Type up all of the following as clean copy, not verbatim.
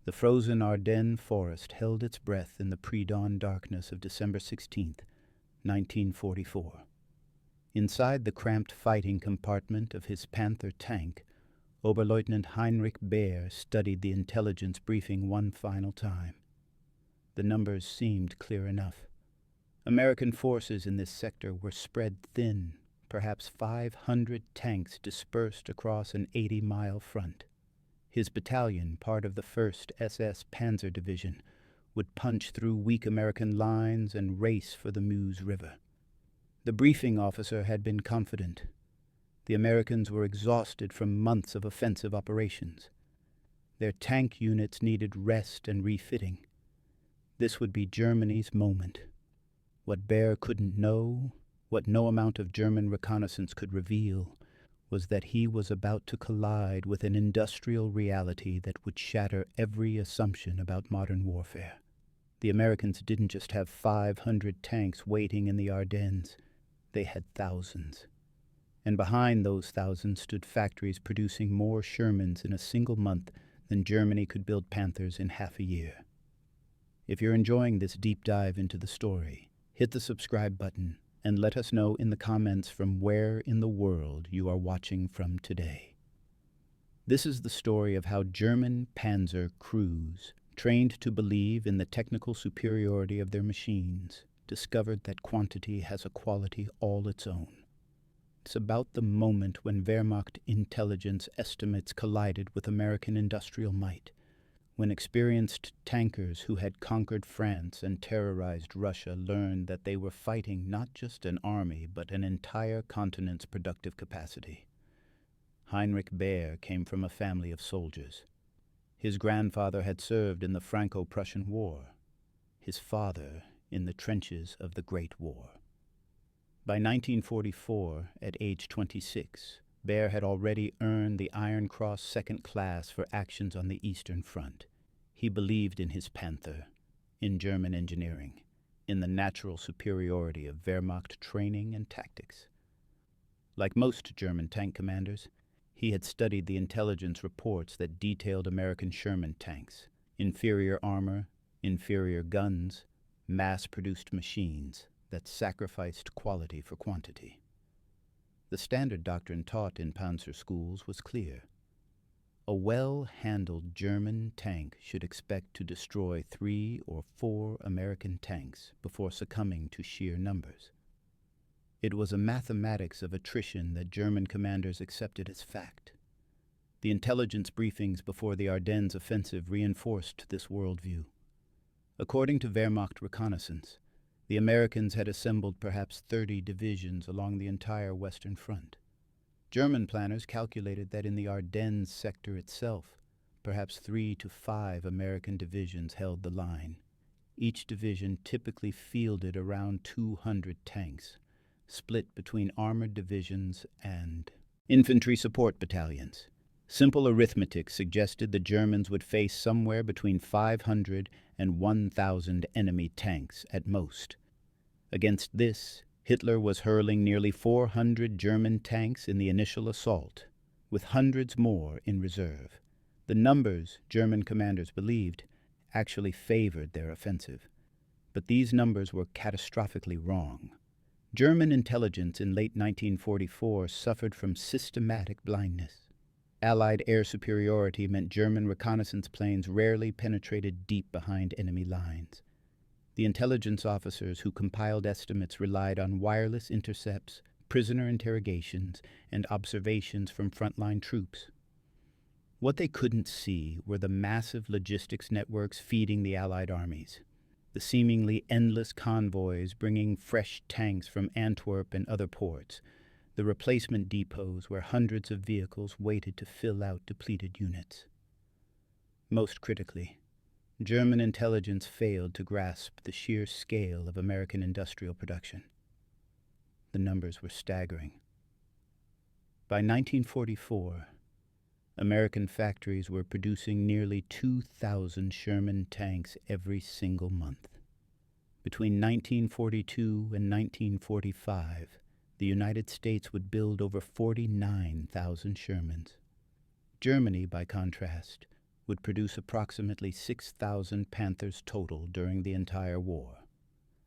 The frozen Ardennes forest held its breath in the pre-dawn darkness of December 16th, 1944. Inside the cramped fighting compartment of his Panther tank, Oberleutnant Heinrich Baer studied the intelligence briefing one final time. The numbers seemed clear enough. American forces in this sector were spread thin, perhaps 500 tanks dispersed across an 80-mile front. His battalion, part of the 1st SS Panzer Division, would punch through weak American lines and race for the Meuse River. The briefing officer had been confident. The Americans were exhausted from months of offensive operations. Their tank units needed rest and refitting. This would be Germany's moment. What Baer couldn't know, what no amount of German reconnaissance could reveal, was that he was about to collide with an industrial reality that would shatter every assumption about modern warfare. The Americans didn't just have 500 tanks waiting in the Ardennes. They had thousands. And behind those thousands stood factories producing more Shermans in a single month than Germany could build Panthers in half a year. If you're enjoying this deep dive into the story, hit the subscribe button and let us know in the comments from where in the world you are watching from today. This is the story of how German Panzer crews, trained to believe in the technical superiority of their machines, discovered that quantity has a quality all its own. It's about the moment when Wehrmacht intelligence estimates collided with American industrial might, when experienced tankers who had conquered France and terrorized Russia learned that they were fighting not just an army but an entire continent's productive capacity. Heinrich Baer came from a family of soldiers. His grandfather had served in the Franco-Prussian War, his father in the trenches of the Great War. By 1944, at age 26, Baer had already earned the Iron Cross Second Class for actions on the Eastern Front. He believed in his Panther, in German engineering, in the natural superiority of Wehrmacht training and tactics. Like most German tank commanders, he had studied the intelligence reports that detailed American Sherman tanks, inferior armor, inferior guns, mass-produced machines that sacrificed quality for quantity. The standard doctrine taught in Panzer schools was clear. A well-handled German tank should expect to destroy 3 or 4 American tanks before succumbing to sheer numbers. It was a mathematics of attrition that German commanders accepted as fact. The intelligence briefings before the Ardennes offensive reinforced this worldview. According to Wehrmacht reconnaissance, the Americans had assembled perhaps 30 divisions along the entire Western Front. German planners calculated that in the Ardennes sector itself, perhaps 3 to 5 American divisions held the line. Each division typically fielded around 200 tanks, split between armored divisions and infantry support battalions. Simple arithmetic suggested the Germans would face somewhere between 500 and 1,000 enemy tanks at most. Against this, Hitler was hurling nearly 400 German tanks in the initial assault, with hundreds more in reserve. The numbers, German commanders believed, actually favored their offensive. But these numbers were catastrophically wrong. German intelligence in late 1944 suffered from systematic blindness. Allied air superiority meant German reconnaissance planes rarely penetrated deep behind enemy lines. The intelligence officers who compiled estimates relied on wireless intercepts, prisoner interrogations, and observations from frontline troops. What they couldn't see were the massive logistics networks feeding the Allied armies, the seemingly endless convoys bringing fresh tanks from Antwerp and other ports, the replacement depots where hundreds of vehicles waited to fill out depleted units. Most critically, German intelligence failed to grasp the sheer scale of American industrial production. The numbers were staggering. By 1944, American factories were producing nearly 2,000 Sherman tanks every single month. Between 1942 and 1945, the United States would build over 49,000 Shermans. Germany, by contrast, would produce approximately 6,000 Panthers total during the entire war.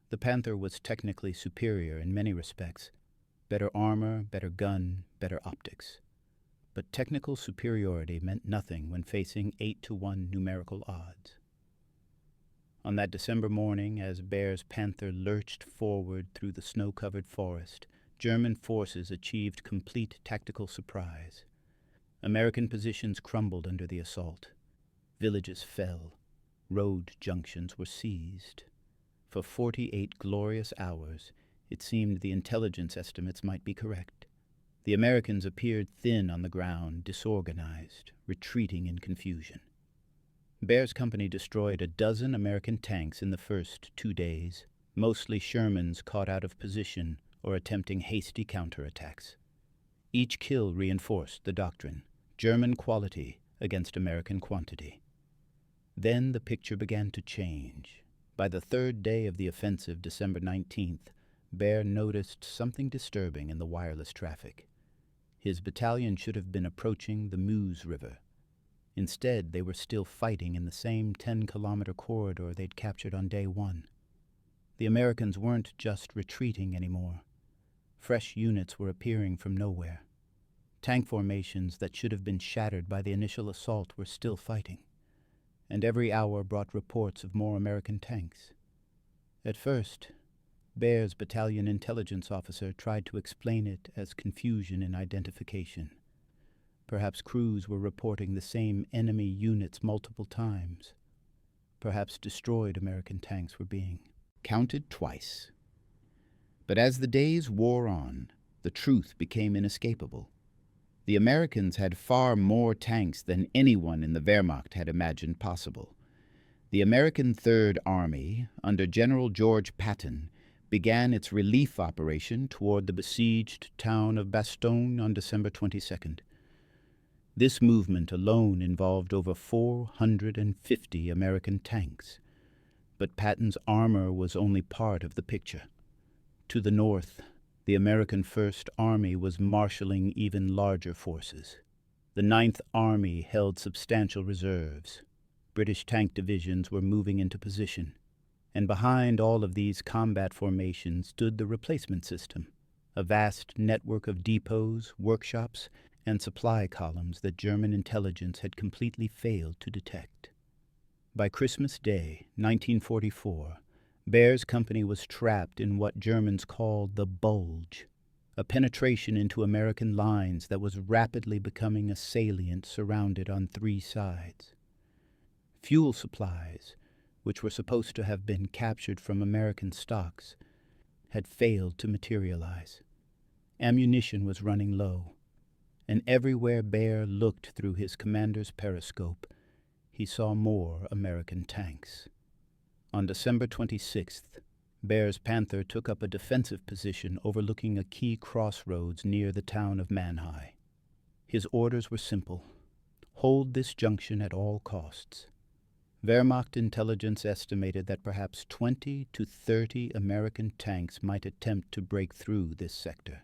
The Panther was technically superior in many respects: better armor, better gun, better optics. But technical superiority meant nothing when facing 8-to-1 numerical odds. On that December morning, as Baer's Panther lurched forward through the snow-covered forest, German forces achieved complete tactical surprise. American positions crumbled under the assault. Villages fell. Road junctions were seized. For 48 glorious hours, it seemed the intelligence estimates might be correct. The Americans appeared thin on the ground, disorganized, retreating in confusion. Baer's company destroyed a dozen American tanks in the first 2 days, mostly Shermans caught out of position or attempting hasty counterattacks. Each kill reinforced the doctrine: German quality against American quantity. Then the picture began to change. By the third day of the offensive, December 19th, Baer noticed something disturbing in the wireless traffic. His battalion should have been approaching the Meuse River. Instead, they were still fighting in the same 10-kilometer corridor they'd captured on day one. The Americans weren't just retreating anymore. Fresh units were appearing from nowhere. Tank formations that should have been shattered by the initial assault were still fighting, and every hour brought reports of more American tanks. At first, Baer's battalion intelligence officer tried to explain it as confusion in identification. Perhaps crews were reporting the same enemy units multiple times. Perhaps destroyed American tanks were being counted twice. But as the days wore on, the truth became inescapable. The Americans had far more tanks than anyone in the Wehrmacht had imagined possible. The American Third Army, under General George Patton, began its relief operation toward the besieged town of Bastogne on December 22nd. This movement alone involved over 450 American tanks. But Patton's armor was only part of the picture. To the north, the American First Army was marshaling even larger forces. The Ninth Army held substantial reserves. British tank divisions were moving into position. And behind all of these combat formations stood the replacement system, a vast network of depots, workshops, and supply columns that German intelligence had completely failed to detect. By Christmas Day, 1944, Baer's company was trapped in what Germans called the bulge, a penetration into American lines that was rapidly becoming a salient surrounded on 3 sides. Fuel supplies, which were supposed to have been captured from American stocks, had failed to materialize. Ammunition was running low, and everywhere Baer looked through his commander's periscope, he saw more American tanks. On December 26th, Baer's Panther took up a defensive position overlooking a key crossroads near the town of Mannheim. His orders were simple: hold this junction at all costs. Wehrmacht intelligence estimated that perhaps 20 to 30 American tanks might attempt to break through this sector.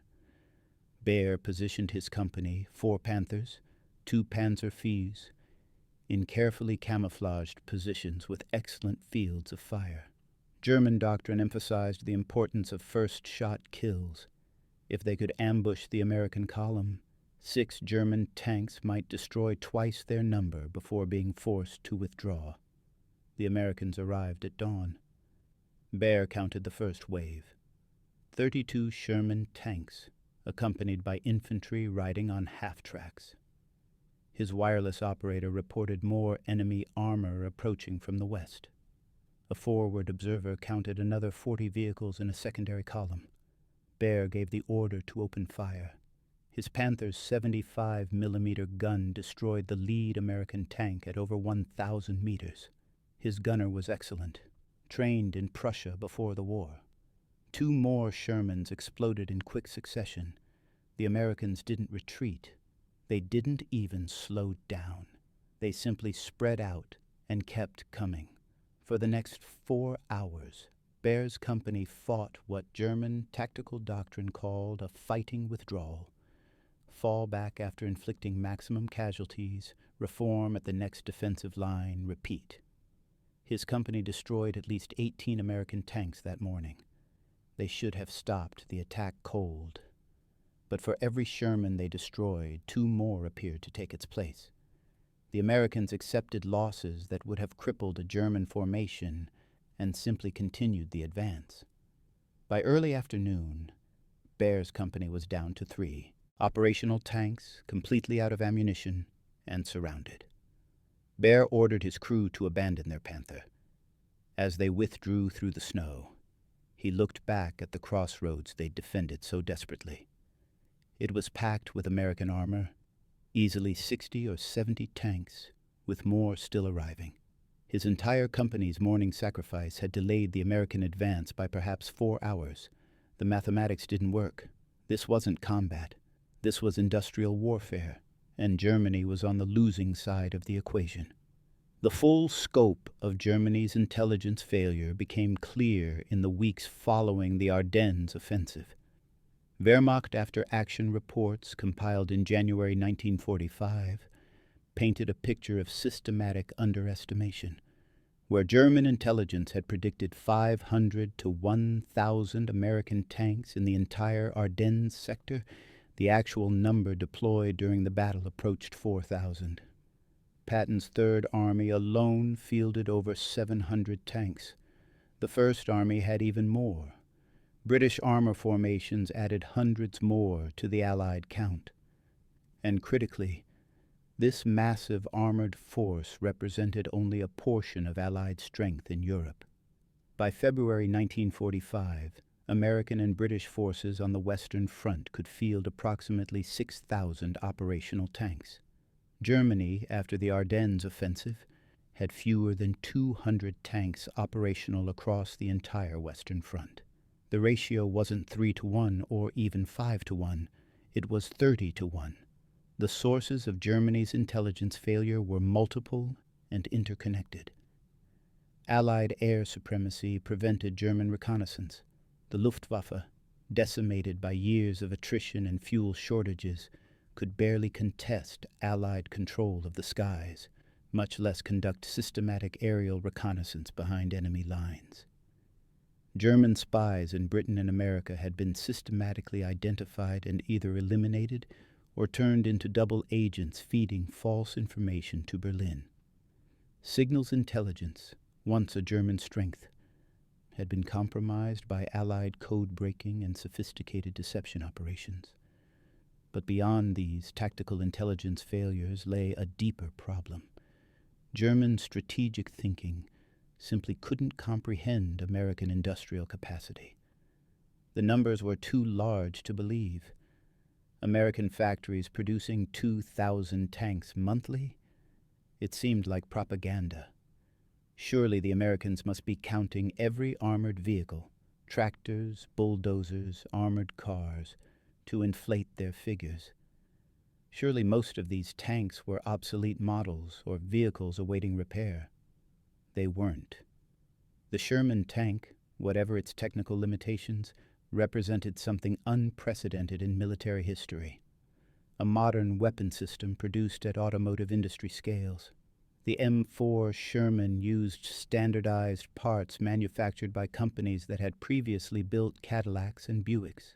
Baer positioned his company, 4 Panthers, 2 Panzer IVs, in carefully camouflaged positions with excellent fields of fire. German doctrine emphasized the importance of first-shot kills. If they could ambush the American column, 6 German tanks might destroy twice their number before being forced to withdraw. The Americans arrived at dawn. Baer counted the first wave: 32 Sherman tanks, accompanied by infantry riding on half-tracks. His wireless operator reported more enemy armor approaching from the west. A forward observer counted another 40 vehicles in a secondary column. Baer gave the order to open fire. His Panther's 75mm gun destroyed the lead American tank at over 1,000 meters. His gunner was excellent, trained in Prussia before the war. 2 more Shermans exploded in quick succession. The Americans didn't retreat. They didn't even slow down. They simply spread out and kept coming. For the next 4 hours, Baer's company fought what German tactical doctrine called a fighting withdrawal. Fall back after inflicting maximum casualties, Reform at the next defensive line, repeat. His company destroyed at least 18 American tanks that morning. They should have stopped the attack cold. But for every Sherman they destroyed, 2 more appeared to take its place. The Americans accepted losses that would have crippled a German formation and simply continued the advance. By early afternoon, Baer's company was down to 3 operational tanks, completely out of ammunition, and surrounded. Baer ordered his crew to abandon their Panther. As they withdrew through the snow, he looked back at the crossroads they'd defended so desperately. It was packed with American armor, easily 60 or 70 tanks, with more still arriving. His entire company's morning sacrifice had delayed the American advance by perhaps 4 hours. The mathematics didn't work. This wasn't combat. This was industrial warfare, and Germany was on the losing side of the equation. The full scope of Germany's intelligence failure became clear in the weeks following the Ardennes offensive. Wehrmacht after-action reports compiled in January 1945 painted a picture of systematic underestimation. Where German intelligence had predicted 500 to 1,000 American tanks in the entire Ardennes sector, the actual number deployed during the battle approached 4,000. Patton's Third Army alone fielded over 700 tanks. The First Army had even more. British armor formations added hundreds more to the Allied count. And critically, this massive armored force represented only a portion of Allied strength in Europe. By February 1945, American and British forces on the Western Front could field approximately 6,000 operational tanks. Germany, after the Ardennes offensive, had fewer than 200 tanks operational across the entire Western Front. The ratio wasn't 3-1 or even 5-1. It was 30-1. The sources of Germany's intelligence failure were multiple and interconnected. Allied air supremacy prevented German reconnaissance. The Luftwaffe, decimated by years of attrition and fuel shortages, could barely contest Allied control of the skies, much less conduct systematic aerial reconnaissance behind enemy lines. German spies in Britain and America had been systematically identified and either eliminated or turned into double agents feeding false information to Berlin. Signals intelligence, once a German strength, had been compromised by Allied code-breaking and sophisticated deception operations. But beyond these tactical intelligence failures lay a deeper problem. German strategic thinking simply couldn't comprehend American industrial capacity. The numbers were too large to believe. American factories producing 2,000 tanks monthly? It seemed like propaganda. Surely the Americans must be counting every armored vehicle, tractors, bulldozers, armored cars, to inflate their figures. Surely most of these tanks were obsolete models or vehicles awaiting repair. They weren't. The Sherman tank, whatever its technical limitations, represented something unprecedented in military history. A modern weapon system produced at automotive industry scales. The M4 Sherman used standardized parts manufactured by companies that had previously built Cadillacs and Buicks.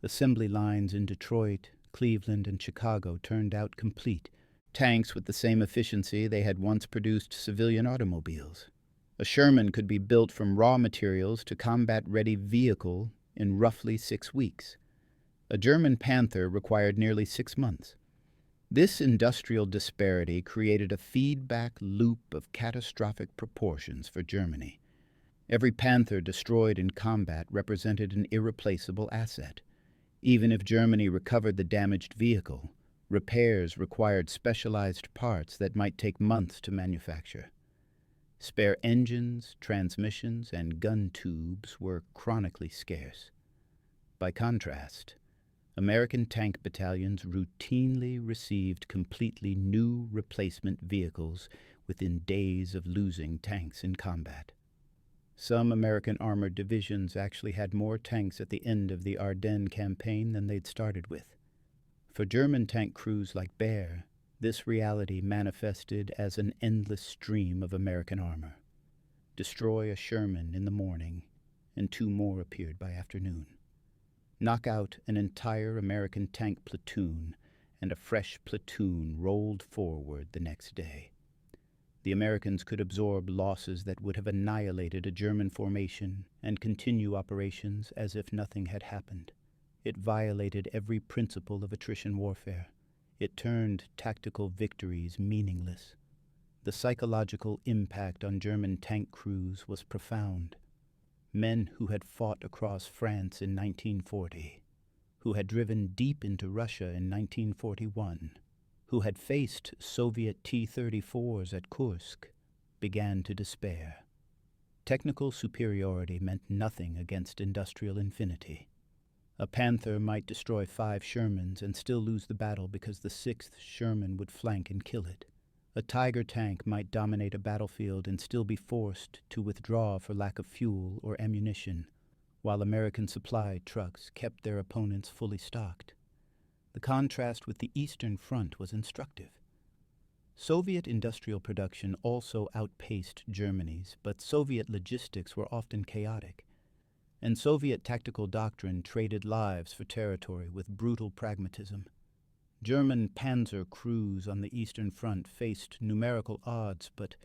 Assembly lines in Detroit, Cleveland, and Chicago turned out complete, tanks with the same efficiency they had once produced civilian automobiles. A Sherman could be built from raw materials to combat-ready vehicle in roughly 6 weeks. A German Panther required nearly 6 months. This industrial disparity created a feedback loop of catastrophic proportions for Germany. Every Panther destroyed in combat represented an irreplaceable asset. Even if Germany recovered the damaged vehicle, repairs required specialized parts that might take months to manufacture. Spare engines, transmissions, and gun tubes were chronically scarce. By contrast, American tank battalions routinely received completely new replacement vehicles within days of losing tanks in combat. Some American armored divisions actually had more tanks at the end of the Ardennes campaign than they'd started with. For German tank crews like Baer, This reality manifested as an endless stream of American armor. Destroy a Sherman in the morning, and 2 more appeared by afternoon. Knock out an entire American tank platoon, and a fresh platoon rolled forward the next day. The Americans could absorb losses that would have annihilated a German formation and continue operations as if nothing had happened. It violated every principle of attrition warfare. It turned tactical victories meaningless. The psychological impact on German tank crews was profound. Men who had fought across France in 1940, who had driven deep into Russia in 1941, who had faced Soviet T-34s at Kursk, began to despair. Technical superiority meant nothing against industrial infinity. A Panther might destroy 5 Shermans and still lose the battle because the 6th Sherman would flank and kill it. A Tiger tank might dominate a battlefield and still be forced to withdraw for lack of fuel or ammunition, while American supply trucks kept their opponents fully stocked. The contrast with the Eastern Front was instructive. Soviet industrial production also outpaced Germany's, but Soviet logistics were often chaotic, and Soviet tactical doctrine traded lives for territory with brutal pragmatism. German Panzer crews on the Eastern Front faced numerical odds, but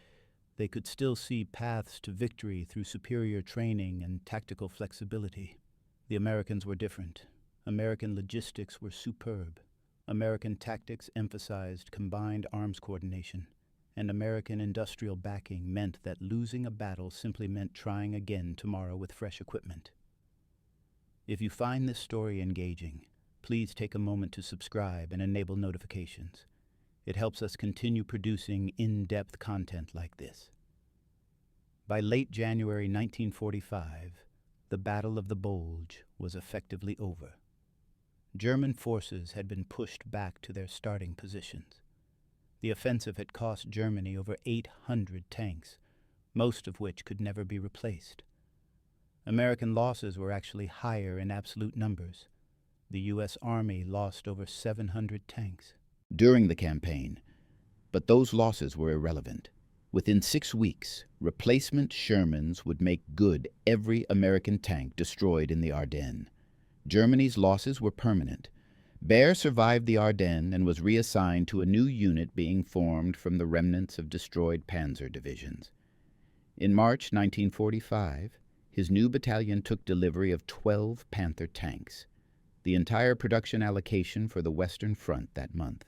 they could still see paths to victory through superior training and tactical flexibility. The Americans were different. American logistics were superb. American tactics emphasized combined arms coordination, and American industrial backing meant that losing a battle simply meant trying again tomorrow with fresh equipment. If you find this story engaging, please take a moment to subscribe and enable notifications. It helps us continue producing in-depth content like this. By late January 1945, the Battle of the Bulge was effectively over. German forces had been pushed back to their starting positions. The offensive had cost Germany over 800 tanks, most of which could never be replaced. American losses were actually higher in absolute numbers. The U.S. Army lost over 700 tanks during the campaign, but those losses were irrelevant. Within 6 weeks, replacement Shermans would make good every American tank destroyed in the Ardennes. Germany's losses were permanent. Baer survived the Ardennes and was reassigned to a new unit being formed from the remnants of destroyed Panzer divisions. In March 1945, his new battalion took delivery of 12 Panther tanks, the entire production allocation for the Western Front that month.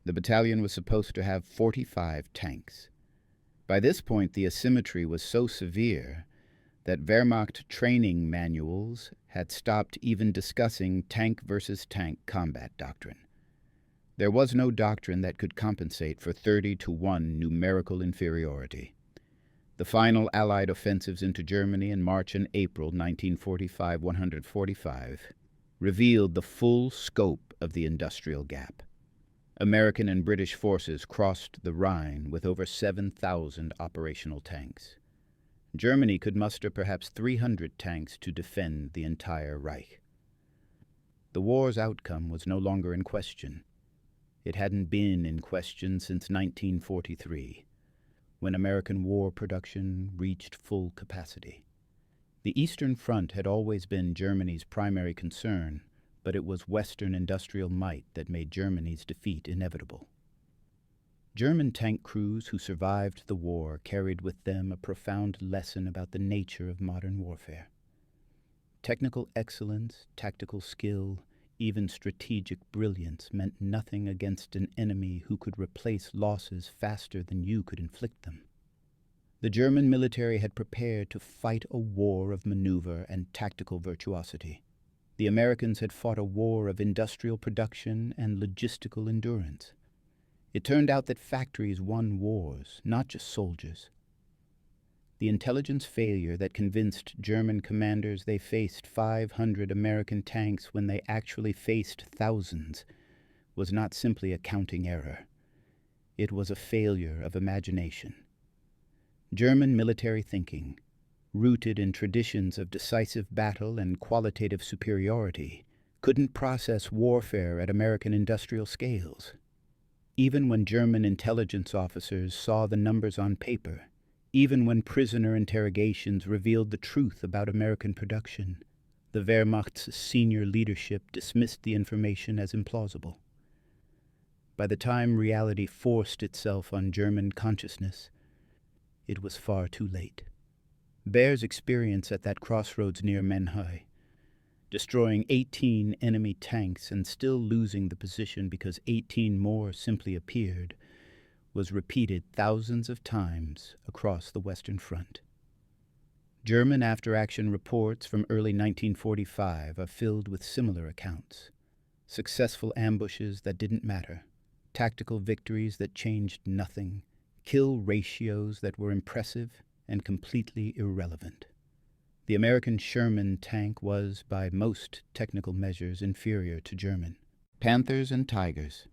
The battalion was supposed to have 45 tanks. By this point, the asymmetry was so severe that Wehrmacht training manuals had stopped even discussing tank versus tank combat doctrine. There was no doctrine that could compensate for 30-to-1 numerical inferiority. The final Allied offensives into Germany in March and April 1945-145 revealed the full scope of the industrial gap. American and British forces crossed the Rhine with over 7,000 operational tanks. Germany could muster perhaps 300 tanks to defend the entire Reich. The war's outcome was no longer in question. It hadn't been in question since 1943, when American war production reached full capacity. The Eastern Front had always been Germany's primary concern, but it was Western industrial might that made Germany's defeat inevitable. German tank crews who survived the war carried with them a profound lesson about the nature of modern warfare. Technical excellence, tactical skill, even strategic brilliance meant nothing against an enemy who could replace losses faster than you could inflict them. The German military had prepared to fight a war of maneuver and tactical virtuosity. The Americans had fought a war of industrial production and logistical endurance. It turned out that factories won wars, not just soldiers. The intelligence failure that convinced German commanders they faced 500 American tanks when they actually faced thousands was not simply a counting error. It was a failure of imagination. German military thinking, rooted in traditions of decisive battle and qualitative superiority, couldn't process warfare at American industrial scales. Even when German intelligence officers saw the numbers on paper, even when prisoner interrogations revealed the truth about American production, the Wehrmacht's senior leadership dismissed the information as implausible. By the time reality forced itself on German consciousness, it was far too late. Baer's experience at that crossroads near Menhai, destroying 18 enemy tanks and still losing the position because 18 more simply appeared, was repeated thousands of times across the Western Front. German after-action reports from early 1945 are filled with similar accounts. Successful ambushes that didn't matter, tactical victories that changed nothing, kill ratios that were impressive and completely irrelevant. The American Sherman tank was, by most technical measures, inferior to German. Panthers and Tigers.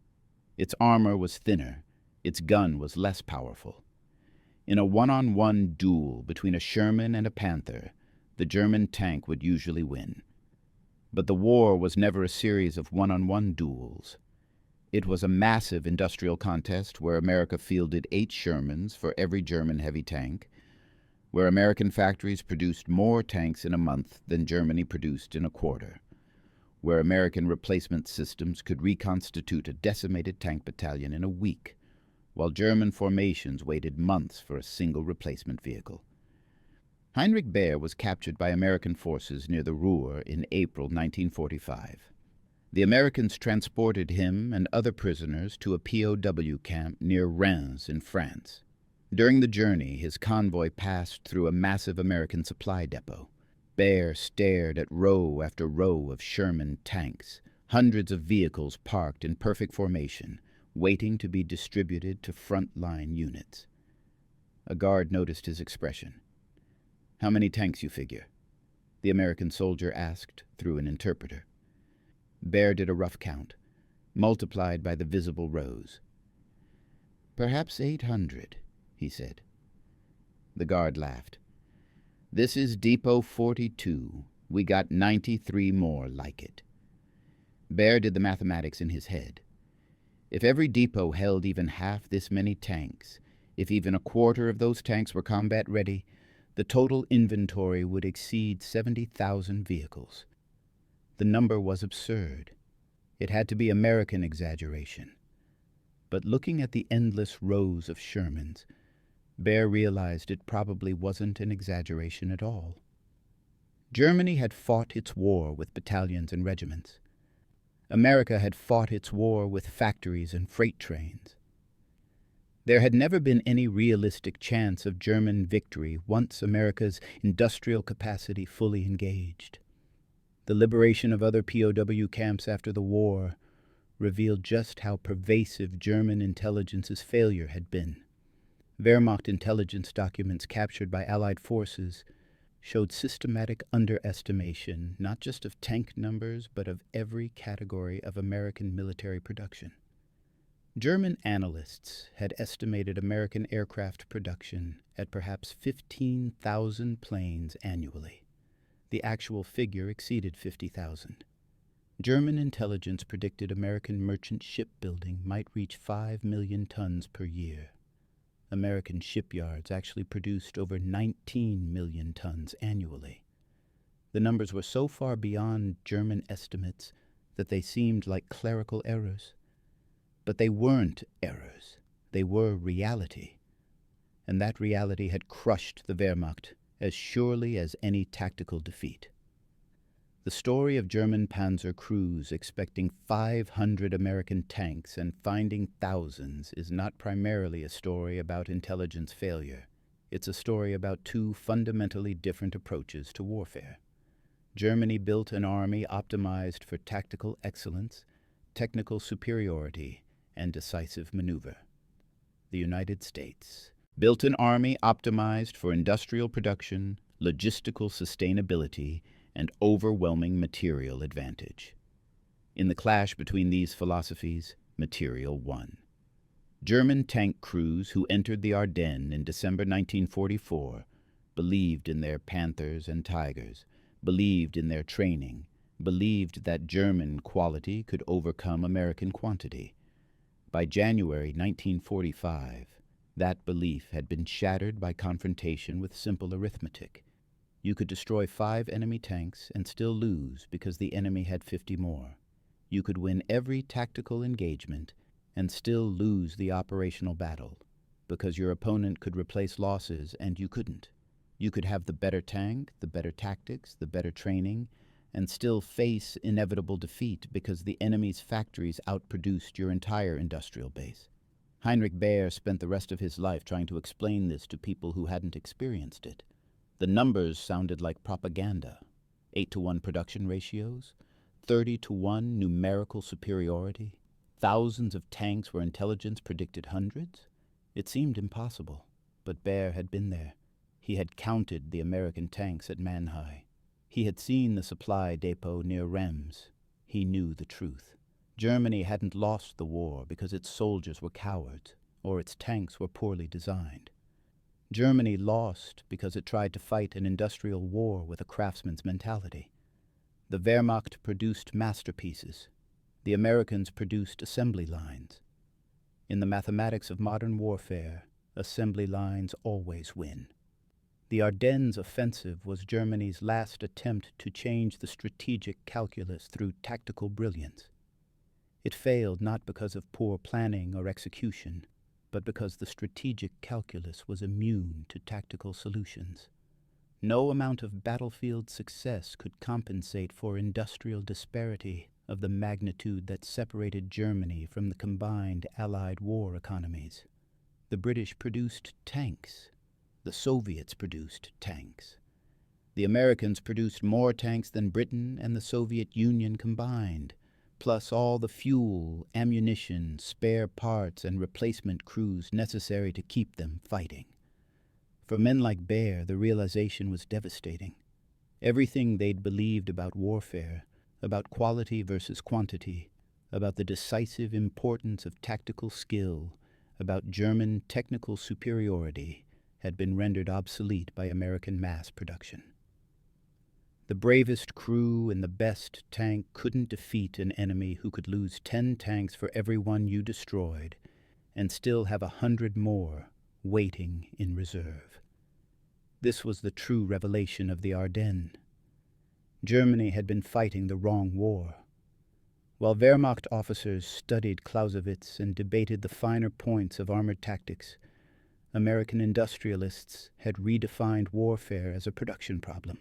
Its armor was thinner, its gun was less powerful. In a one-on-one duel between a Sherman and a Panther, the German tank would usually win. But the war was never a series of one-on-one duels. It was a massive industrial contest where America fielded 8 Shermans for every German heavy tank, where American factories produced more tanks in a month than Germany produced in a quarter, where American replacement systems could reconstitute a decimated tank battalion in a week, while German formations waited months for a single replacement vehicle. Heinrich Baer was captured by American forces near the Ruhr in April 1945. The Americans transported him and other prisoners to a POW camp near Reims in France. During the journey, his convoy passed through a massive American supply depot. Baer stared at row after row of Sherman tanks, hundreds of vehicles parked in perfect formation, waiting to be distributed to front-line units. A guard noticed his expression. "How many tanks, you figure?" the American soldier asked through an interpreter. Baer did a rough count, multiplied by the visible rows. "Perhaps 800, he said. The guard laughed. "This is Depot 42. We got 93 more like it." Baer did the mathematics in his head. If every depot held even half this many tanks, if even a quarter of those tanks were combat-ready, the total inventory would exceed 70,000 vehicles. The number was absurd. It had to be American exaggeration. But looking at the endless rows of Shermans, Baer realized it probably wasn't an exaggeration at all. Germany had fought its war with battalions and regiments. America had fought its war with factories and freight trains. There had never been any realistic chance of German victory once America's industrial capacity fully engaged. The liberation of other POW camps after the war revealed just how pervasive German intelligence's failure had been. Wehrmacht intelligence documents captured by Allied forces showed systematic underestimation not just of tank numbers but of every category of American military production. German analysts had estimated American aircraft production at perhaps 15,000 planes annually. The actual figure exceeded 50,000. German intelligence predicted American merchant shipbuilding might reach 5 million tons per year. American shipyards actually produced over 19 million tons annually. The numbers were so far beyond German estimates that they seemed like clerical errors. But they weren't errors. They were reality. And that reality had crushed the Wehrmacht as surely as any tactical defeat. The story of German Panzer crews expecting 500 American tanks and finding thousands is not primarily a story about intelligence failure. It's a story about 2 fundamentally different approaches to warfare. Germany built an army optimized for tactical excellence, technical superiority, and decisive maneuver. The United States built an army optimized for industrial production, logistical sustainability, and overwhelming material advantage. In the clash between these philosophies, material won. German tank crews who entered the Ardennes in December 1944 believed in their Panthers and Tigers, believed in their training, believed that German quality could overcome American quantity. By January 1945, that belief had been shattered by confrontation with simple arithmetic. You could destroy 5 enemy tanks and still lose because the enemy had 50 more. You could win every tactical engagement and still lose the operational battle because your opponent could replace losses and you couldn't. You could have the better tank, the better tactics, the better training, and still face inevitable defeat because the enemy's factories outproduced your entire industrial base. Heinrich Baer spent the rest of his life trying to explain this to people who hadn't experienced it. The numbers sounded like propaganda. 8-to-1 production ratios, 30-to-1 numerical superiority, thousands of tanks where intelligence predicted hundreds. It seemed impossible, but Baer had been there. He had counted the American tanks at Manhai. He had seen the supply depot near Rems. He knew the truth. Germany hadn't lost the war because its soldiers were cowards or its tanks were poorly designed. Germany lost because it tried to fight an industrial war with a craftsman's mentality. The Wehrmacht produced masterpieces. The Americans produced assembly lines. In the mathematics of modern warfare, assembly lines always win. The Ardennes offensive was Germany's last attempt to change the strategic calculus through tactical brilliance. It failed not because of poor planning or execution, but because the strategic calculus was immune to tactical solutions. No amount of battlefield success could compensate for industrial disparity of the magnitude that separated Germany from the combined Allied war economies. The British produced tanks. The Soviets produced tanks. The Americans produced more tanks than Britain and the Soviet Union combined, plus all the fuel, ammunition, spare parts, and replacement crews necessary to keep them fighting. For men like Baer, the realization was devastating. Everything they'd believed about warfare, about quality versus quantity, about the decisive importance of tactical skill, about German technical superiority, had been rendered obsolete by American mass production. The bravest crew and the best tank couldn't defeat an enemy who could lose 10 tanks for every one you destroyed and still have 100 more waiting in reserve. This was the true revelation of the Ardennes. Germany had been fighting the wrong war. While Wehrmacht officers studied Clausewitz and debated the finer points of armored tactics, American industrialists had redefined warfare as a production problem.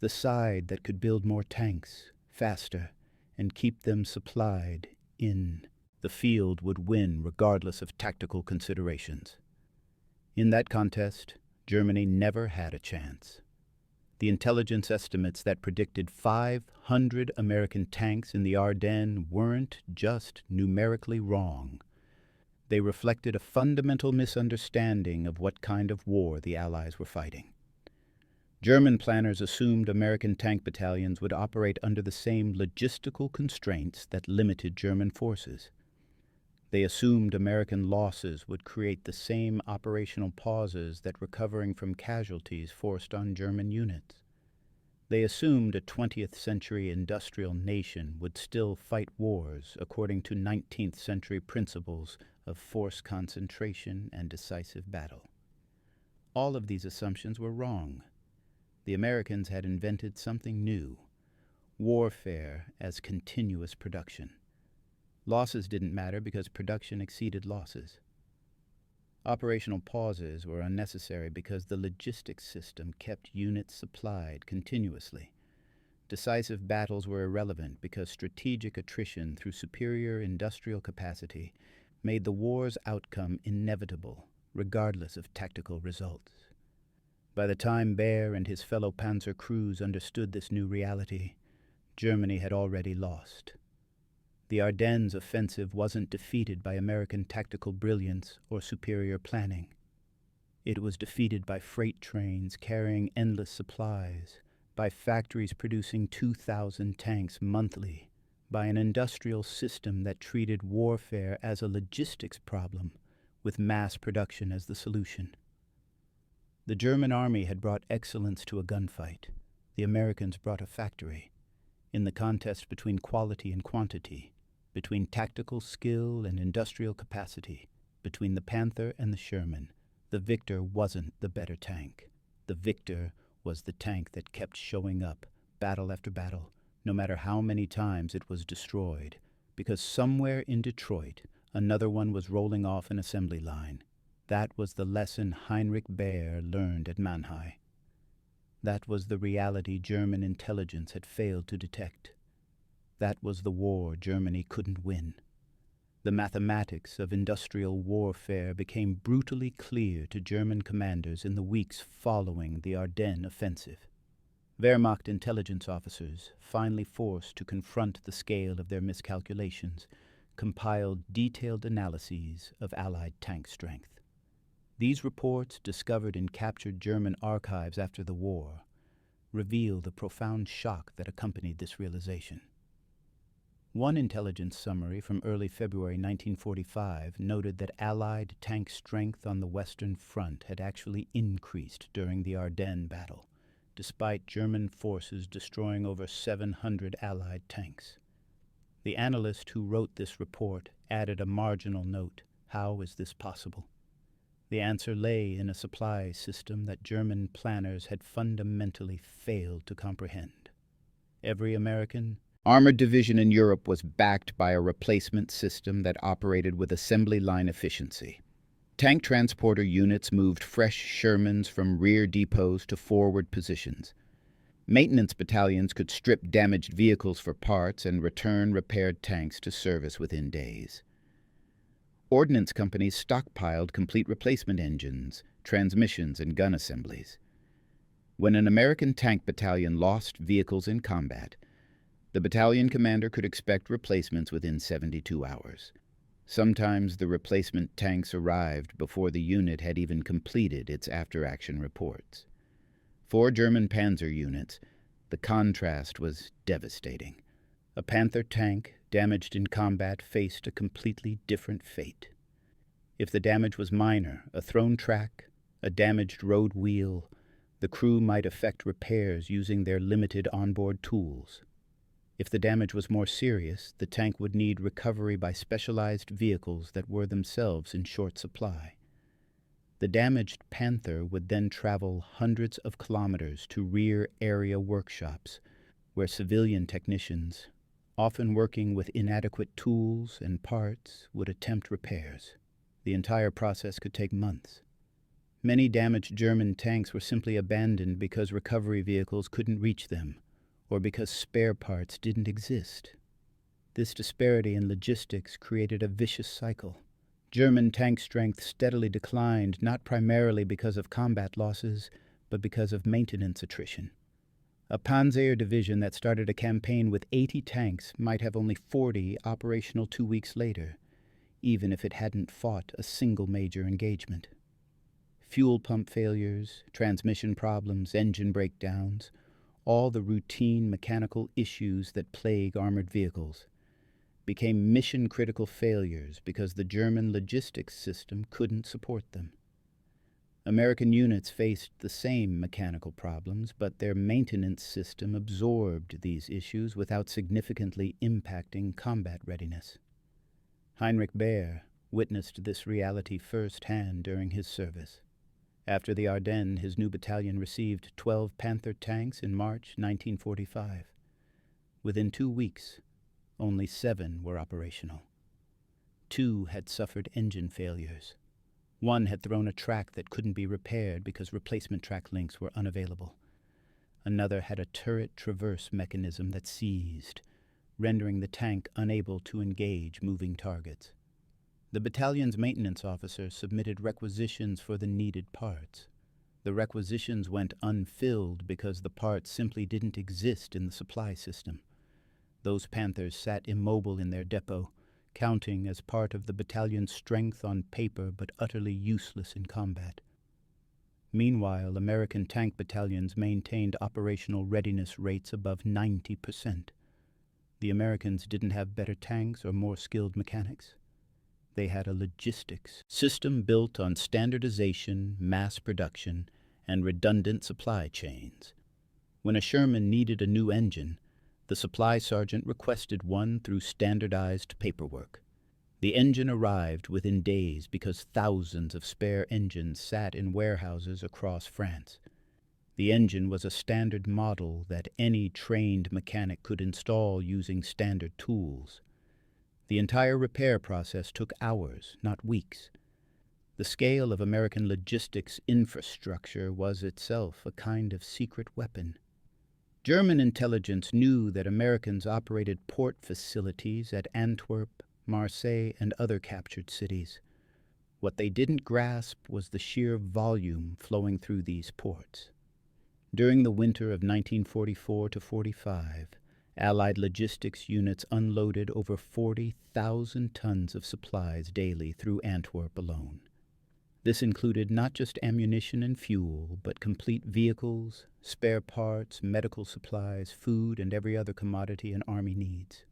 The side that could build more tanks, faster, and keep them supplied in the field would win regardless of tactical considerations. In that contest, Germany never had a chance. The intelligence estimates that predicted 500 American tanks in the Ardennes weren't just numerically wrong. They reflected a fundamental misunderstanding of what kind of war the Allies were fighting. German planners assumed American tank battalions would operate under the same logistical constraints that limited German forces. They assumed American losses would create the same operational pauses that recovering from casualties forced on German units. They assumed a 20th century industrial nation would still fight wars according to 19th century principles of force concentration and decisive battle. All of these assumptions were wrong. The Americans had invented something new, warfare as continuous production. Losses didn't matter because production exceeded losses. Operational pauses were unnecessary because the logistics system kept units supplied continuously. Decisive battles were irrelevant because strategic attrition through superior industrial capacity made the war's outcome inevitable, regardless of tactical results. By the time Baer and his fellow Panzer crews understood this new reality, Germany had already lost. The Ardennes offensive wasn't defeated by American tactical brilliance or superior planning. It was defeated by freight trains carrying endless supplies, by factories producing 2,000 tanks monthly, by an industrial system that treated warfare as a logistics problem, with mass production as the solution. The German army had brought excellence to a gunfight. The Americans brought a factory. In the contest between quality and quantity, between tactical skill and industrial capacity, between the Panther and the Sherman. The victor wasn't the better tank. The victor was the tank that kept showing up, battle after battle, no matter how many times it was destroyed, because somewhere in Detroit, another one was rolling off an assembly line. That was the lesson Heinrich Baer learned at Mannheim. That was the reality German intelligence had failed to detect. That was the war Germany couldn't win. The mathematics of industrial warfare became brutally clear to German commanders in the weeks following the Ardennes offensive. Wehrmacht intelligence officers, finally forced to confront the scale of their miscalculations, compiled detailed analyses of Allied tank strength. These reports, discovered in captured German archives after the war, reveal the profound shock that accompanied this realization. One intelligence summary from early February 1945 noted that Allied tank strength on the Western Front had actually increased during the Ardennes battle, despite German forces destroying over 700 Allied tanks. The analyst who wrote this report added a marginal note: how is this possible? The answer lay in a supply system that German planners had fundamentally failed to comprehend. Every American armored division in Europe was backed by a replacement system that operated with assembly line efficiency. Tank transporter units moved fresh Shermans from rear depots to forward positions. Maintenance battalions could strip damaged vehicles for parts and return repaired tanks to service within days. Ordnance companies stockpiled complete replacement engines, transmissions, and gun assemblies. When an American tank battalion lost vehicles in combat, the battalion commander could expect replacements within 72 hours. Sometimes the replacement tanks arrived before the unit had even completed its after-action reports. For German Panzer units, the contrast was devastating. A Panther tank damaged in combat faced a completely different fate. If the damage was minor, a thrown track, a damaged road wheel, the crew might effect repairs using their limited onboard tools. If the damage was more serious, the tank would need recovery by specialized vehicles that were themselves in short supply. The damaged Panther would then travel hundreds of kilometers to rear area workshops, where civilian technicians, often working with inadequate tools and parts, would attempt repairs. The entire process could take months. Many damaged German tanks were simply abandoned because recovery vehicles couldn't reach them, or because spare parts didn't exist. This disparity in logistics created a vicious cycle. German tank strength steadily declined, not primarily because of combat losses, but because of maintenance attrition. A Panzer division that started a campaign with 80 tanks might have only 40 operational 2 weeks later, even if it hadn't fought a single major engagement. Fuel pump failures, transmission problems, engine breakdowns, all the routine mechanical issues that plague armored vehicles, became mission-critical failures because the German logistics system couldn't support them. American units faced the same mechanical problems, but their maintenance system absorbed these issues without significantly impacting combat readiness. Heinrich Baer witnessed this reality firsthand during his service. After the Ardennes, his new battalion received 12 Panther tanks in March 1945. Within 2 weeks, only 7 were operational. 2 had suffered engine failures. 1 had thrown a track that couldn't be repaired because replacement track links were unavailable. Another had a turret traverse mechanism that seized, rendering the tank unable to engage moving targets. The battalion's maintenance officer submitted requisitions for the needed parts. The requisitions went unfilled because the parts simply didn't exist in the supply system. Those Panthers sat immobile in their depot, counting as part of the battalion's strength on paper but utterly useless in combat. Meanwhile, American tank battalions maintained operational readiness rates above 90%. The Americans didn't have better tanks or more skilled mechanics. They had a logistics system built on standardization, mass production, and redundant supply chains. When a Sherman needed a new engine, The supply sergeant requested one through standardized paperwork. The engine arrived within days because thousands of spare engines sat in warehouses across France. The engine was a standard model that any trained mechanic could install using standard tools. The entire repair process took hours, not weeks. The scale of American logistics infrastructure was itself a kind of secret weapon. German intelligence knew that Americans operated port facilities at Antwerp, Marseille, and other captured cities. What they didn't grasp was the sheer volume flowing through these ports. During the winter of 1944 to 45, Allied logistics units unloaded over 40,000 tons of supplies daily through Antwerp alone. This included not just ammunition and fuel, but complete vehicles, spare parts, medical supplies, food, and every other commodity an army needs.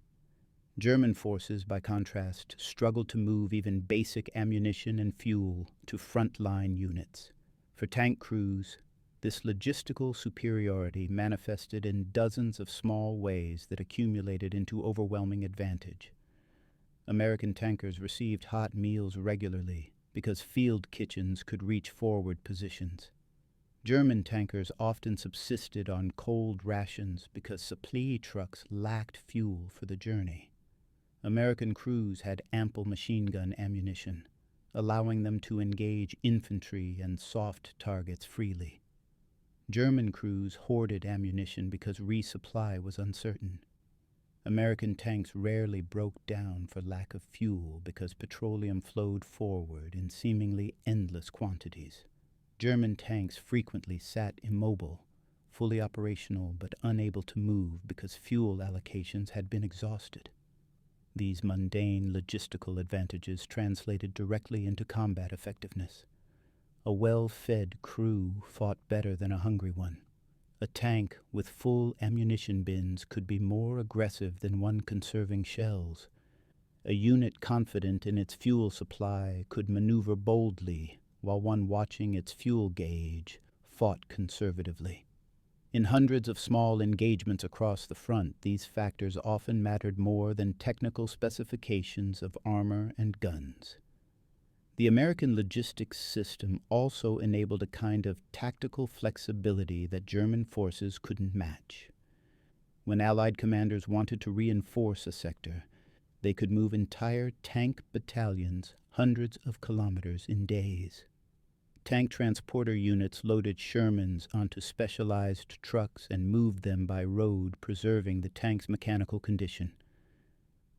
German forces, by contrast, struggled to move even basic ammunition and fuel to front-line units. For tank crews, this logistical superiority manifested in dozens of small ways that accumulated into overwhelming advantage. American tankers received hot meals regularly because field kitchens could reach forward positions. German tankers often subsisted on cold rations because supply trucks lacked fuel for the journey. American crews had ample machine gun ammunition, allowing them to engage infantry and soft targets freely. German crews hoarded ammunition because resupply was uncertain. American tanks rarely broke down for lack of fuel because petroleum flowed forward in seemingly endless quantities. German tanks frequently sat immobile, fully operational but unable to move because fuel allocations had been exhausted. These mundane logistical advantages translated directly into combat effectiveness. A well-fed crew fought better than a hungry one. A tank with full ammunition bins could be more aggressive than one conserving shells. A unit confident in its fuel supply could maneuver boldly, while one watching its fuel gauge fought conservatively. In hundreds of small engagements across the front, these factors often mattered more than technical specifications of armor and guns. The American logistics system also enabled a kind of tactical flexibility that German forces couldn't match. When Allied commanders wanted to reinforce a sector, they could move entire tank battalions hundreds of kilometers in days. Tank transporter units loaded Shermans onto specialized trucks and moved them by road, preserving the tank's mechanical condition.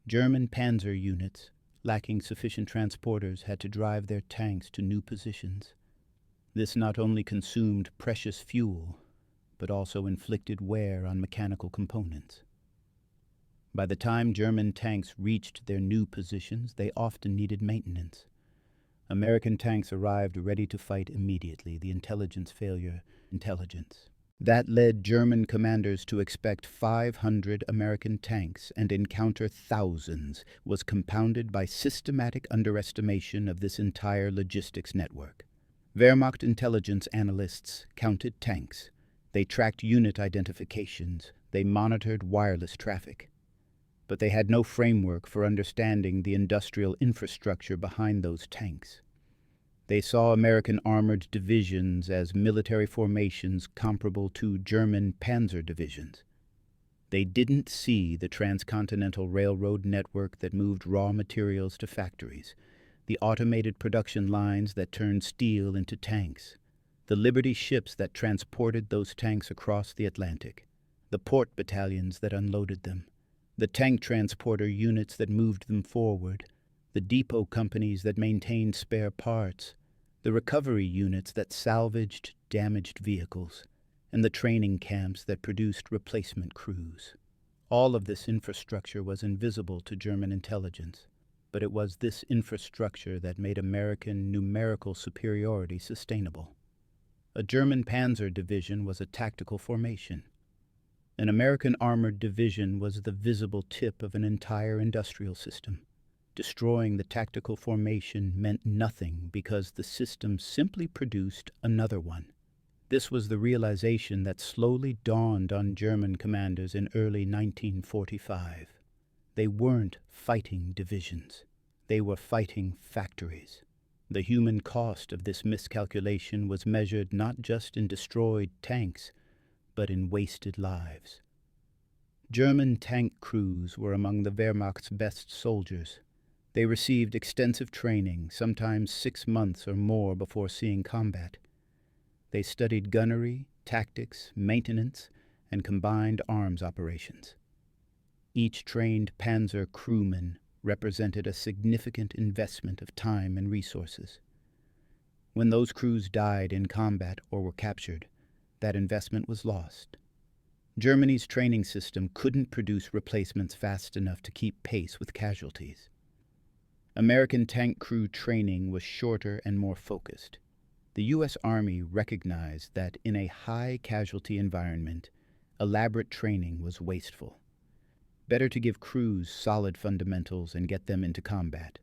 German Panzer units, lacking sufficient transporters, had to drive their tanks to new positions. This not only consumed precious fuel, but also inflicted wear on mechanical components. By the time German tanks reached their new positions, they often needed maintenance. American tanks arrived ready to fight immediately, the intelligence failure. That led German commanders to expect 500 American tanks and encounter thousands was compounded by systematic underestimation of this entire logistics network. Wehrmacht intelligence analysts counted tanks. They tracked unit identifications. They monitored wireless traffic. But they had no framework for understanding the industrial infrastructure behind those tanks. They saw American armored divisions as military formations comparable to German Panzer divisions. They didn't see the transcontinental railroad network that moved raw materials to factories, the automated production lines that turned steel into tanks, the Liberty ships that transported those tanks across the Atlantic, the port battalions that unloaded them, the tank transporter units that moved them forward, the depot companies that maintained spare parts, the recovery units that salvaged damaged vehicles, and the training camps that produced replacement crews. All of this infrastructure was invisible to German intelligence, but it was this infrastructure that made American numerical superiority sustainable. A German Panzer division was a tactical formation. An American armored division was the visible tip of an entire industrial system. Destroying the tactical formation meant nothing because the system simply produced another one. This was the realization that slowly dawned on German commanders in early 1945. They weren't fighting divisions. They were fighting factories. The human cost of this miscalculation was measured not just in destroyed tanks, but in wasted lives. German tank crews were among the Wehrmacht's best soldiers. They received extensive training, sometimes 6 months or more before seeing combat. They studied gunnery, tactics, maintenance, and combined arms operations. Each trained Panzer crewman represented a significant investment of time and resources. When those crews died in combat or were captured, that investment was lost. Germany's training system couldn't produce replacements fast enough to keep pace with casualties. American tank crew training was shorter and more focused. The U.S. Army recognized that in a high-casualty environment, elaborate training was wasteful. Better to give crews solid fundamentals and get them into combat,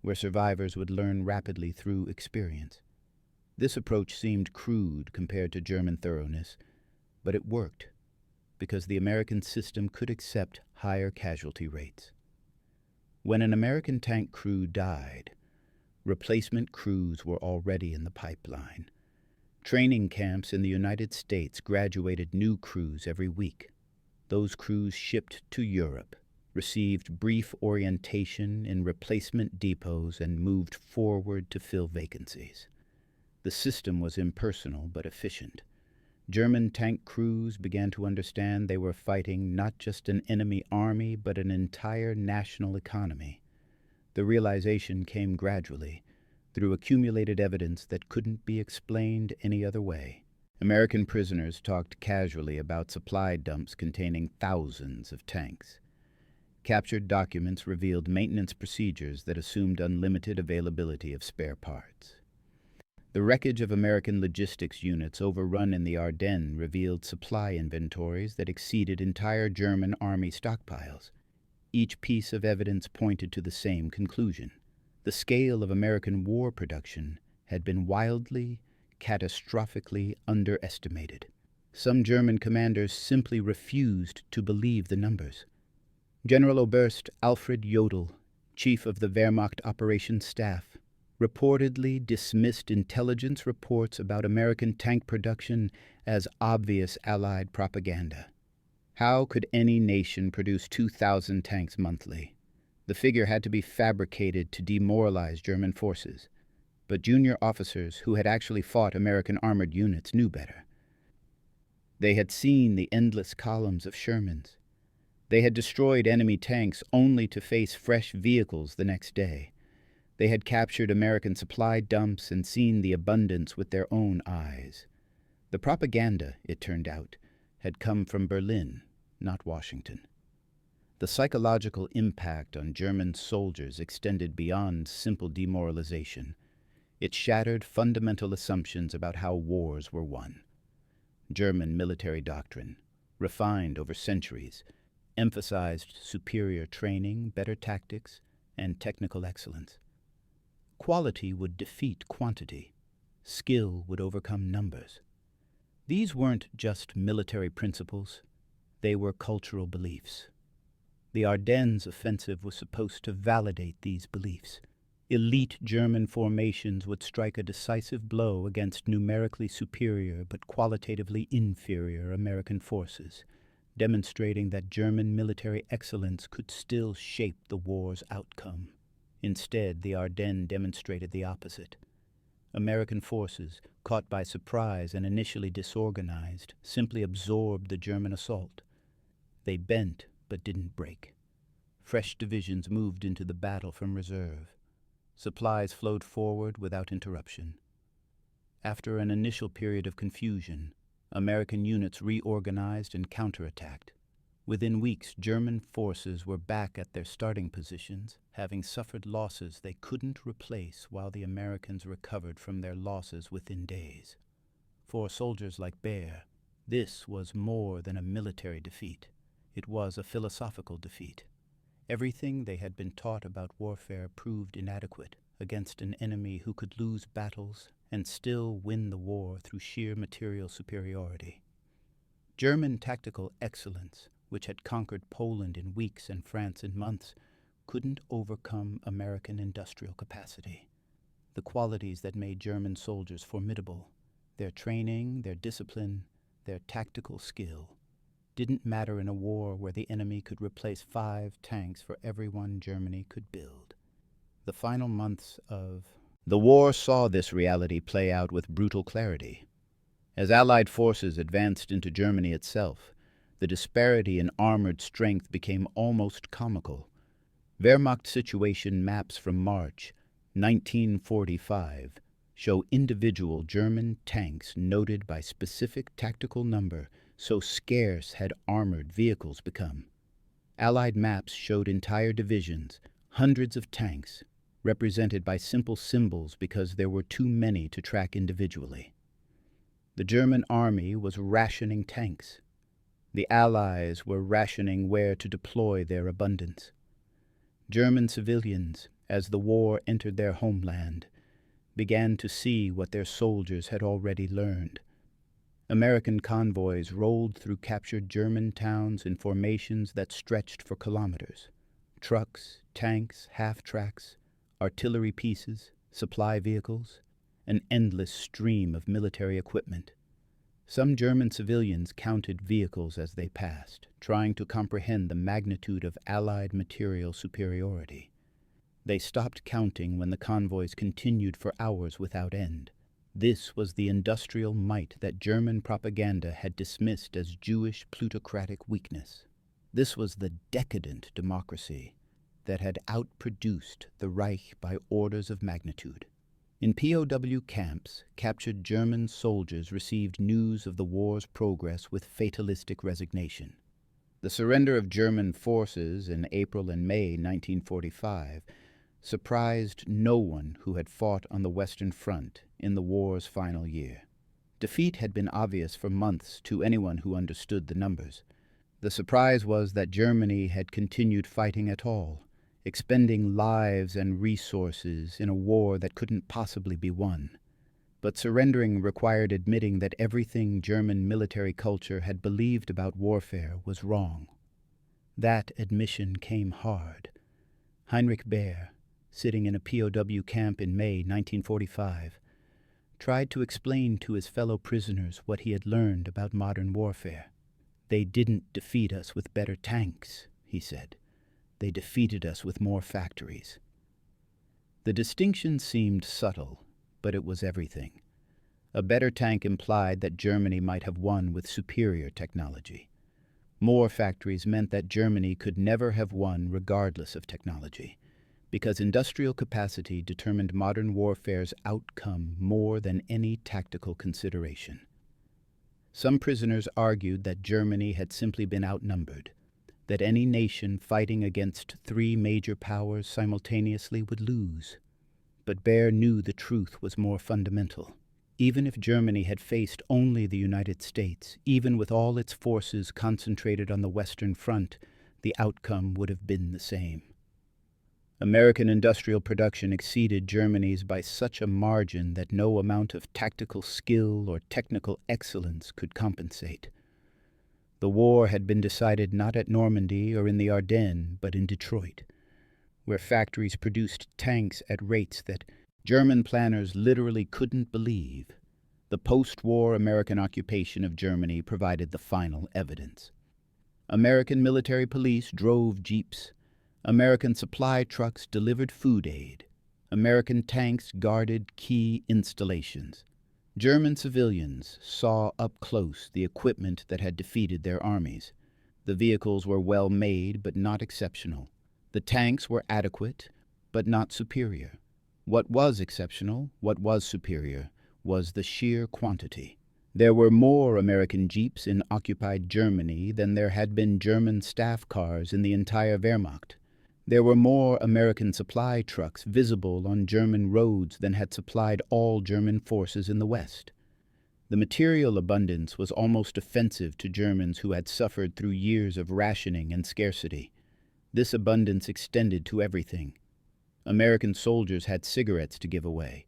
where survivors would learn rapidly through experience. This approach seemed crude compared to German thoroughness, but it worked, because the American system could accept higher casualty rates. When an American tank crew died, replacement crews were already in the pipeline. Training camps in the United States graduated new crews every week. Those crews shipped to Europe, received brief orientation in replacement depots, and moved forward to fill vacancies. The system was impersonal but efficient. German tank crews began to understand they were fighting not just an enemy army, but an entire national economy. The realization came gradually, through accumulated evidence that couldn't be explained any other way. American prisoners talked casually about supply dumps containing thousands of tanks. Captured documents revealed maintenance procedures that assumed unlimited availability of spare parts. The wreckage of American logistics units overrun in the Ardennes revealed supply inventories that exceeded entire German army stockpiles. Each piece of evidence pointed to the same conclusion. The scale of American war production had been wildly, catastrophically underestimated. Some German commanders simply refused to believe the numbers. General Oberst Alfred Jodl, chief of the Wehrmacht operations staff, reportedly dismissed intelligence reports about American tank production as obvious Allied propaganda. How could any nation produce 2,000 tanks monthly? The figure had to be fabricated to demoralize German forces. But junior officers who had actually fought American armored units knew better. They had seen the endless columns of Shermans. They had destroyed enemy tanks only to face fresh vehicles the next day. They had captured American supply dumps and seen the abundance with their own eyes. The propaganda, it turned out, had come from Berlin, not Washington. The psychological impact on German soldiers extended beyond simple demoralization. It shattered fundamental assumptions about how wars were won. German military doctrine, refined over centuries, emphasized superior training, better tactics, and technical excellence. Quality would defeat quantity. Skill would overcome numbers. These weren't just military principles. They were cultural beliefs. The Ardennes offensive was supposed to validate these beliefs. Elite German formations would strike a decisive blow against numerically superior but qualitatively inferior American forces, demonstrating that German military excellence could still shape the war's outcome. Instead, the Ardennes demonstrated the opposite. American forces, caught by surprise and initially disorganized, simply absorbed the German assault. They bent but didn't break. Fresh divisions moved into the battle from reserve. Supplies flowed forward without interruption. After an initial period of confusion, American units reorganized and counterattacked. Within weeks, German forces were back at their starting positions, having suffered losses they couldn't replace, while the Americans recovered from their losses within days. For soldiers like Baer, this was more than a military defeat. It was a philosophical defeat. Everything they had been taught about warfare proved inadequate against an enemy who could lose battles and still win the war through sheer material superiority. German tactical excellence, which had conquered Poland in weeks and France in months, couldn't overcome American industrial capacity. The qualities that made German soldiers formidable, their training, their discipline, their tactical skill, didn't matter in a war where the enemy could replace 5 tanks for every one Germany could build. The final months of the war saw this reality play out with brutal clarity. As Allied forces advanced into Germany itself, the disparity in armored strength became almost comical. Wehrmacht situation maps from March 1945 show individual German tanks noted by specific tactical number, so scarce had armored vehicles become. Allied maps showed entire divisions, hundreds of tanks, represented by simple symbols because there were too many to track individually. The German army was rationing tanks. The Allies were rationing where to deploy their abundance. German civilians, as the war entered their homeland, began to see what their soldiers had already learned. American convoys rolled through captured German towns in formations that stretched for kilometers. Trucks, tanks, half-tracks, artillery pieces, supply vehicles, an endless stream of military equipment. Some German civilians counted vehicles as they passed, trying to comprehend the magnitude of Allied material superiority. They stopped counting when the convoys continued for hours without end. This was the industrial might that German propaganda had dismissed as Jewish plutocratic weakness. This was the decadent democracy that had outproduced the Reich by orders of magnitude. In POW camps, captured German soldiers received news of the war's progress with fatalistic resignation. The surrender of German forces in April and May 1945 surprised no one who had fought on the Western Front in the war's final year. Defeat had been obvious for months to anyone who understood the numbers. The surprise was that Germany had continued fighting at all, expending lives and resources in a war that couldn't possibly be won. But surrendering required admitting that everything German military culture had believed about warfare was wrong. That admission came hard. Heinrich Baer, sitting in a POW camp in May 1945, tried to explain to his fellow prisoners what he had learned about modern warfare. "They didn't defeat us with better tanks," he said. "They defeated us with more factories." The distinction seemed subtle, but it was everything. A better tank implied that Germany might have won with superior technology. More factories meant that Germany could never have won regardless of technology, because industrial capacity determined modern warfare's outcome more than any tactical consideration. Some prisoners argued that Germany had simply been outnumbered, that any nation fighting against 3 major powers simultaneously would lose. But Baer knew the truth was more fundamental. Even if Germany had faced only the United States, even with all its forces concentrated on the Western Front, the outcome would have been the same. American industrial production exceeded Germany's by such a margin that no amount of tactical skill or technical excellence could compensate. The war had been decided not at Normandy or in the Ardennes, but in Detroit, where factories produced tanks at rates that German planners literally couldn't believe. The post-war American occupation of Germany provided the final evidence. American military police drove jeeps. American supply trucks delivered food aid. American tanks guarded key installations. German civilians saw up close the equipment that had defeated their armies. The vehicles were well made, but not exceptional. The tanks were adequate, but not superior. What was exceptional, what was superior, was the sheer quantity. There were more American jeeps in occupied Germany than there had been German staff cars in the entire Wehrmacht. There were more American supply trucks visible on German roads than had supplied all German forces in the West. The material abundance was almost offensive to Germans who had suffered through years of rationing and scarcity. This abundance extended to everything. American soldiers had cigarettes to give away.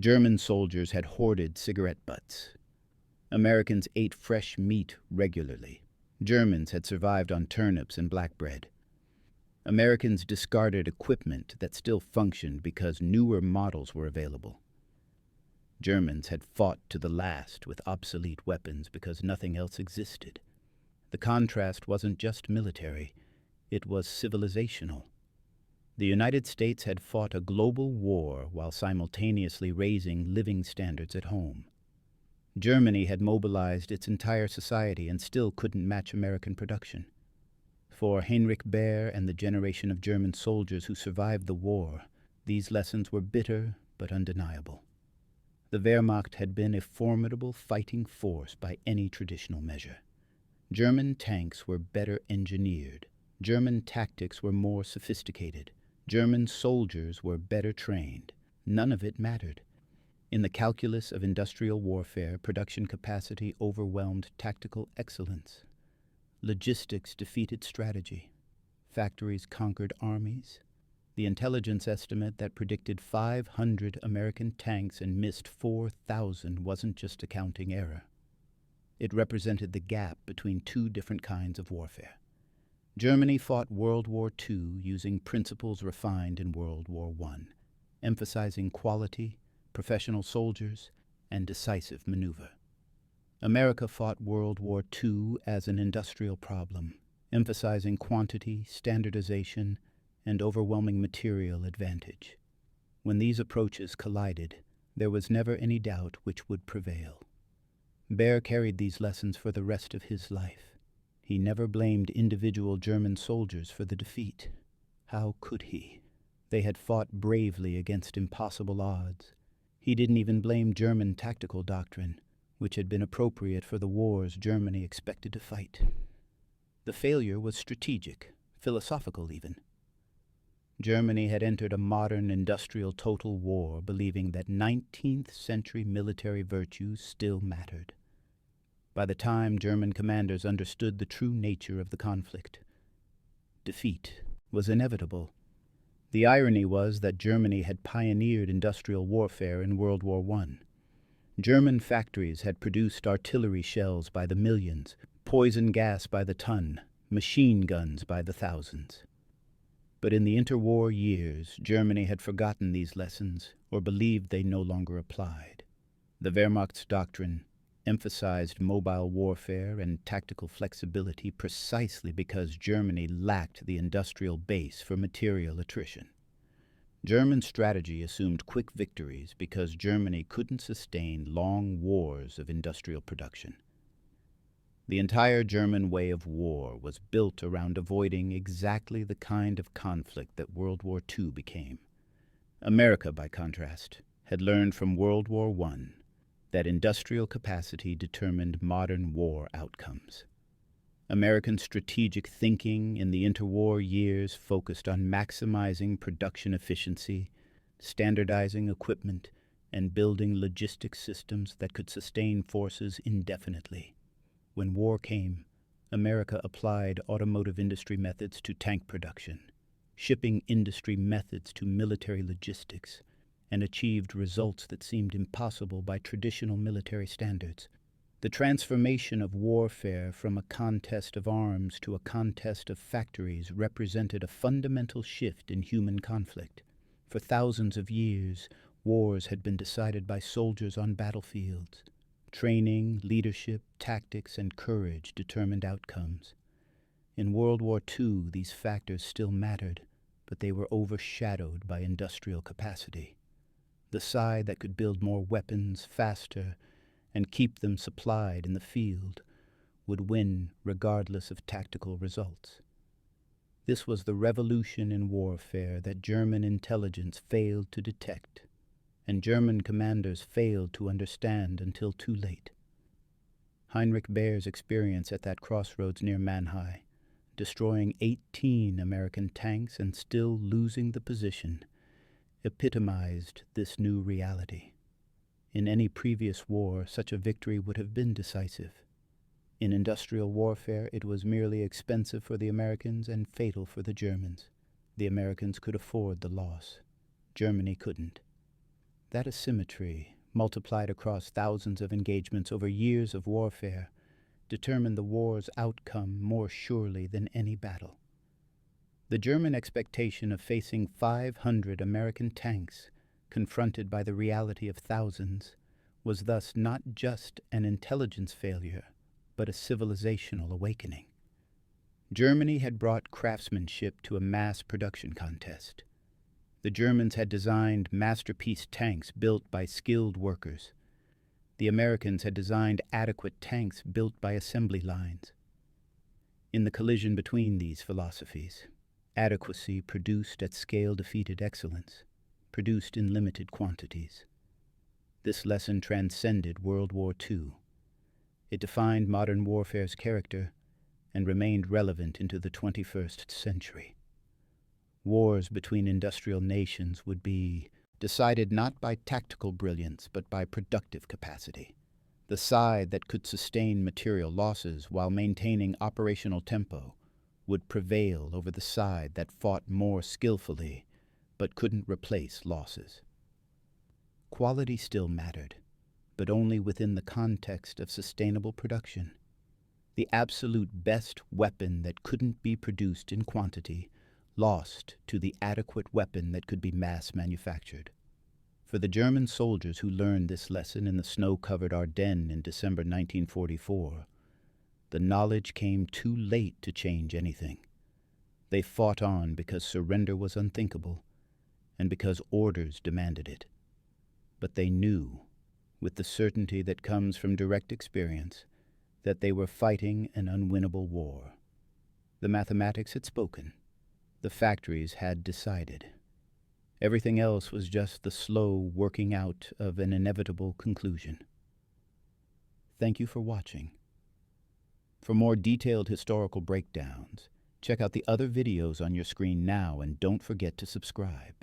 German soldiers had hoarded cigarette butts. Americans ate fresh meat regularly. Germans had survived on turnips and black bread. Americans discarded equipment that still functioned because newer models were available. Germans had fought to the last with obsolete weapons because nothing else existed. The contrast wasn't just military, it was civilizational. The United States had fought a global war while simultaneously raising living standards at home. Germany had mobilized its entire society and still couldn't match American production. For Heinrich Baer and the generation of German soldiers who survived the war, these lessons were bitter but undeniable. The Wehrmacht had been a formidable fighting force by any traditional measure. German tanks were better engineered. German tactics were more sophisticated. German soldiers were better trained. None of it mattered. In the calculus of industrial warfare, production capacity overwhelmed tactical excellence. Logistics defeated strategy. Factories conquered armies. The intelligence estimate that predicted 500 American tanks and missed 4,000 wasn't just a counting error. It represented the gap between two different kinds of warfare. Germany fought World War II using principles refined in World War I, emphasizing quality, professional soldiers, and decisive maneuver. America fought World War II as an industrial problem, emphasizing quantity, standardization, and overwhelming material advantage. When these approaches collided, there was never any doubt which would prevail. Baer carried these lessons for the rest of his life. He never blamed individual German soldiers for the defeat. How could he? They had fought bravely against impossible odds. He didn't even blame German tactical doctrine, which had been appropriate for the wars Germany expected to fight. The failure was strategic, philosophical even. Germany had entered a modern industrial total war believing that 19th century military virtues still mattered. By the time German commanders understood the true nature of the conflict, defeat was inevitable. The irony was that Germany had pioneered industrial warfare in World War I. German factories had produced artillery shells by the millions, poison gas by the ton, machine guns by the thousands. But in the interwar years, Germany had forgotten these lessons or believed they no longer applied. The Wehrmacht's doctrine emphasized mobile warfare and tactical flexibility precisely because Germany lacked the industrial base for material attrition. German strategy assumed quick victories because Germany couldn't sustain long wars of industrial production. The entire German way of war was built around avoiding exactly the kind of conflict that World War II became. America, by contrast, had learned from World War I that industrial capacity determined modern war outcomes. American strategic thinking in the interwar years focused on maximizing production efficiency, standardizing equipment, and building logistics systems that could sustain forces indefinitely. When war came, America applied automotive industry methods to tank production, shipping industry methods to military logistics, and achieved results that seemed impossible by traditional military standards. The transformation of warfare from a contest of arms to a contest of factories represented a fundamental shift in human conflict. For thousands of years, wars had been decided by soldiers on battlefields. Training, leadership, tactics, and courage determined outcomes. In World War II, these factors still mattered, but they were overshadowed by industrial capacity. The side that could build more weapons faster and keep them supplied in the field would win regardless of tactical results. This was the revolution in warfare that German intelligence failed to detect, and German commanders failed to understand until too late. Heinrich Baer's experience at that crossroads near Mannheim, destroying 18 American tanks and still losing the position, epitomized this new reality. In any previous war, such a victory would have been decisive. In industrial warfare, it was merely expensive for the Americans and fatal for the Germans. The Americans could afford the loss. Germany couldn't. That asymmetry, multiplied across thousands of engagements over years of warfare, determined the war's outcome more surely than any battle. The German expectation of facing 500 American tanks, confronted by the reality of thousands, was thus not just an intelligence failure, but a civilizational awakening. Germany had brought craftsmanship to a mass production contest. The Germans had designed masterpiece tanks built by skilled workers. The Americans had designed adequate tanks built by assembly lines. In the collision between these philosophies, adequacy produced at scale defeated excellence, produced in limited quantities. This lesson transcended World War II. It defined modern warfare's character and remained relevant into the 21st century. Wars between industrial nations would be decided not by tactical brilliance but by productive capacity. The side that could sustain material losses while maintaining operational tempo would prevail over the side that fought more skillfully but couldn't replace losses. Quality still mattered, but only within the context of sustainable production. The absolute best weapon that couldn't be produced in quantity lost to the adequate weapon that could be mass manufactured. For the German soldiers who learned this lesson in the snow-covered Ardennes in December 1944, the knowledge came too late to change anything. They fought on because surrender was unthinkable and because orders demanded it. But they knew, with the certainty that comes from direct experience, that they were fighting an unwinnable war. The mathematics had spoken. The factories had decided. Everything else was just the slow working out of an inevitable conclusion. Thank you for watching. For more detailed historical breakdowns, check out the other videos on your screen now and don't forget to subscribe.